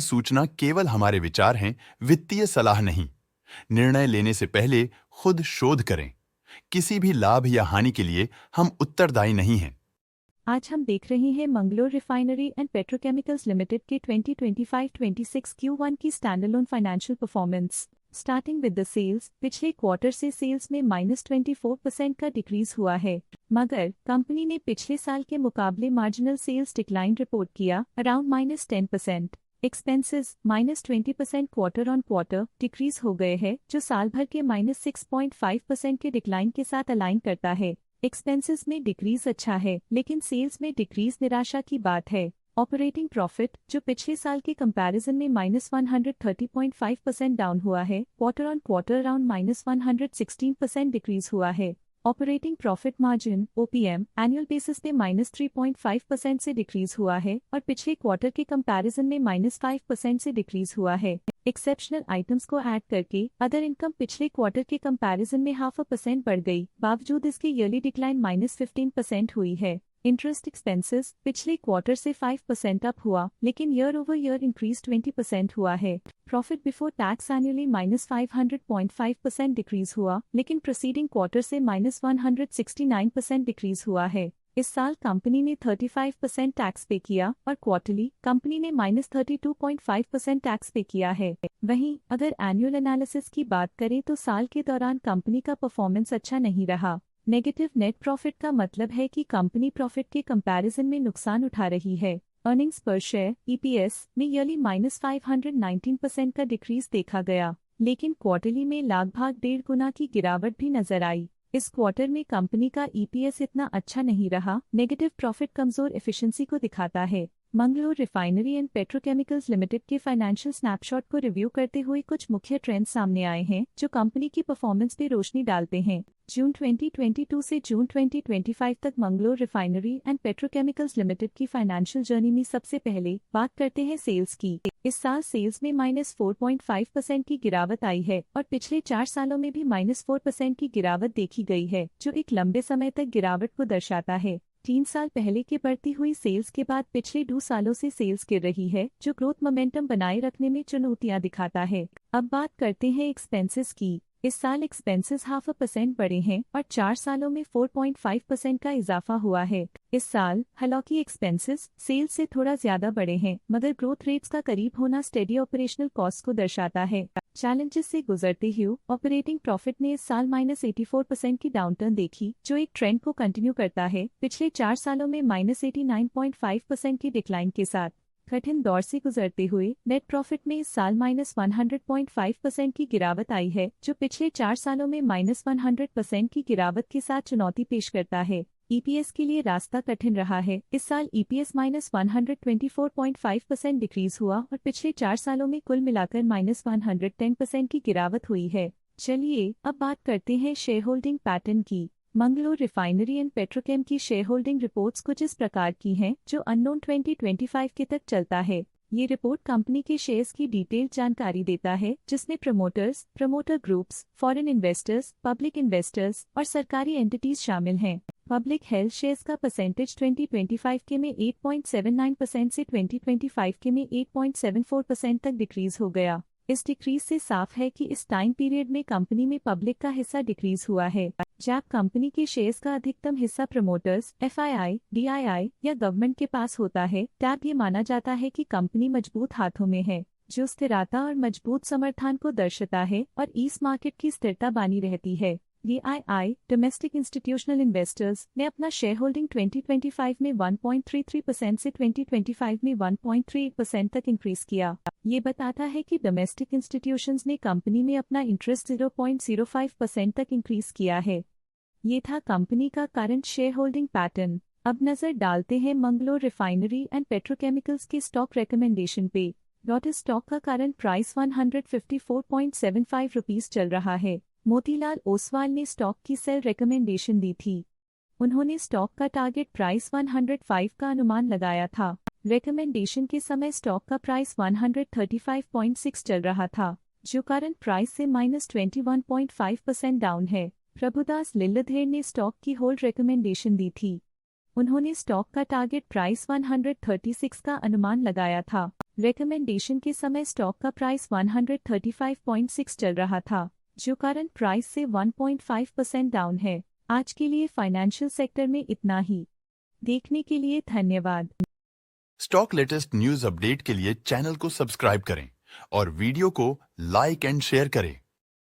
सूचना केवल हमारे विचार हैं, वित्तीय सलाह नहीं। निर्णय लेने से पहले खुद शोध करें। किसी भी लाभ या हानि के लिए हम उत्तरदायी नहीं हैं। आज हम देख रहे हैं Mangalore refinery and petrochemicals limited के 2025-26 Q1 की standalone financial performance. Starting with the sales, पिछले क्वार्टर से सेल्स में -24% का डिक्रीज हुआ है, मगर कंपनी ने पिछले साल के मुकाबले मार्जिनल सेल्स डिक्लाइन रिपोर्ट किया, around -10%। Expenses -20% quarter on quarter decrease हो गए हैं, जो साल भर के -6.5% के डिक्लाइन के साथ अलाइन करता है। एक्सपेंसेस में डिक्रीज अच्छा है, लेकिन सेल्स में डिक्रीज निराशा की बात है। ऑपरेटिंग प्रॉफिट, जो पिछले साल के कंपैरिजन में -130.5% डाउन हुआ है, quarter on quarter around -116% decrease हुआ है। Operating profit margin OPM annual basis पे -3.5% से डिक्रीज हुआ है और पिछले क्वार्टर के कंपैरिजन में -5% से डिक्रीज हुआ है। एक्सेप्शनल आइटम्स को ऐड करके अदर इनकम पिछले क्वार्टर के कंपैरिजन में 0.5% बढ़ गई, बावजूद इसके ईयरली डिक्लाइन -15% हुई है। इंटरेस्ट एक्सपेंसेस पिछले क्वार्टर से 5% अप हुआ, लेकिन ईयर ओवर ईयर इंक्रीज 20% हुआ है। Profit before tax annually -500.5% decrease हुआ, लेकिन प्रीसीडिंग क्वार्टर से -169% डिक्रीज हुआ है। इस साल कंपनी ने 35% टैक्स पे किया और क्वार्टरली कंपनी ने -32.5% टैक्स पे किया है। वहीं अगर एनुअल एनालिसिस की बात करें तो साल के दौरान कंपनी का परफॉर्मेंस अच्छा नहीं रहा। नेगेटिव नेट प्रॉफिट का मतलब है कि कंपनी प्रॉफिट के कंपैरिजन में नुकसान उठा रही है। अर्निंग्स पर शेयर EPS में ईयरली -519% का डिक्रीज देखा गया, लेकिन क्वार्टरली में लगभग 1.5 गुना की गिरावट भी नजर आई। इस क्वार्टर में कंपनी का EPS इतना अच्छा नहीं रहा। नेगेटिव प्रॉफिट कमजोर एफिशिएंसी को दिखाता है। Mangalore refinery and petrochemicals limited के फाइनेंशियल स्नैपशॉट को रिव्यू करते हुए कुछ मुख्य ट्रेंड्स सामने आए हैं, जो कंपनी की परफॉर्मेंस पे रोशनी डालते हैं। जून 2022 से जून 2025 तक Mangalore refinery and petrochemicals limited की फाइनेंशियल जर्नी में सबसे पहले बात करते हैं सेल्स की। इस साल सेल्स में -4.5% की गिरावट आई है और पिछले 4 सालों में भी -4% की गिरावट देखी गई है, जो एक लंबे समय तक गिरावट को दर्शाता है। 3 साल पहले के बढ़ती हुई सेल्स के बाद पिछले 2 सालों से सेल्स गिर रही है, जो ग्रोथ मोमेंटम बनाए रखने में चुनौतियां दिखाता है। अब बात करते हैं एक्सपेंसेस की। इस साल एक्सपेंसेस 0.5% बढ़े हैं और 4 सालों में 4.5% का इजाफा हुआ है। इस साल हालांकि एक्सपेंसेस सेल्स से थोड़ा ज्यादा बढ़े हैं, मगर ग्रोथ रेट्स का करीब होना स्टेडी ऑपरेशनल कॉस्ट को दर्शाता है। चैलेंजेस से गुजरते हुए ऑपरेटिंग प्रॉफिट ने इस साल -84% की डाउनटर्न देखी, जो एक ट्रेंड को कंटिन्यू करता है, पिछले 4 सालों में -89.5% की डिक्लाइन के साथ। कठिन दौर से गुजरते हुए नेट प्रॉफिट में इस साल -100.5% की गिरावट आई है, जो पिछले 4 सालों में -100% की गिरावट के साथ चुनौती पेश करता है। EPS के लिए रास्ता कठिन रहा है। इस साल EPS -124.5% डिक्रीज हुआ और पिछले 4 सालों में कुल मिलाकर -110% की गिरावट हुई है। चलिए अब बात करते हैं शेयर होल्डिंग पैटर्न की। मंगलोर रिफाइनरी एंड पेट्रोकेम की शेयर होल्डिंग रिपोर्ट्स कुछ इस प्रकार की हैं, जो अननोन 2025 के तक चलता है। ये रिपोर्ट कंपनी के शेयर्स की डिटेल जानकारी देता है, जिसमें promoters, promoter groups, foreign investors, public investors और सरकारी एंटिटीज शामिल हैं। पब्लिक हेल्थ शेयर्स का परसेंटेज 2025 के में 8.79% से 2025 के में 8.74% तक डिक्रीज हो गया। इस डिक्रीज से साफ है कि इस टाइम पीरियड में कंपनी में पब्लिक का हिस्सा डिक्रीज हुआ है। जब कंपनी के शेयर्स का अधिकतम हिस्सा प्रमोटर्स, FII, DII या गवर्नमेंट के पास होता है, तब ये माना जाता है कि कंपनी मजबूत हाथों में है, जो स्थिरता और मजबूत समर्थन को दर्शाता है और इस मार्केट की स्थिरता बनी रहती है। DII, डोमेस्टिक इंस्टीट्यूशनल इन्वेस्टर्स, ने अपना शेयर होल्डिंग 2025 में 1.33% से 2025 में 1.38% तक इंक्रीज किया। ये बताता है कि डोमेस्टिक इंस्टीट्यूशंस ने कंपनी में अपना इंटरेस्ट 0.05% तक इंक्रीज किया है। ये था कंपनी का करंट शेयर होल्डिंग पैटर्न। अब नजर डालते हैं मंगलोर रिफाइनरी एंड पेट्रोकेमिकल्स के स्टॉक रिकमेंडेशन पे। लॉटस स्टॉक का करंट प्राइस 154.75 रुपीस चल रहा है। मोतीलाल ओसवाल ने स्टॉक की सेल रिकमेंडेशन दी थी। उन्होंने स्टॉक का टारगेट प्राइस 105 का अनुमान लगाया था। रिकमेंडेशन के समय स्टॉक का प्राइस 135.6 चल रहा था, जो करंट प्राइस से -21.5% डाउन है। प्रभुदास लिल्लधेर ने स्टॉक की होल्ड रिकमेंडेशन दी थी। उन्होंने स्टॉक का टारगेट प्राइस 136 का अनुमान लगाया था। रिकमेंडेशन के समय स्टॉक का प्राइस 135.6 चल रहा था, जो करंट प्राइस से 1.5% डाउन है। आज के लिए फाइनेंशियल सेक्टर में इतना ही। देखने के लिए धन्यवाद। स्टॉक लेटेस्ट न्यूज अपडेट के लिए चैनल को सब्सक्राइब करें और वीडियो को लाइक एंड शेयर करें।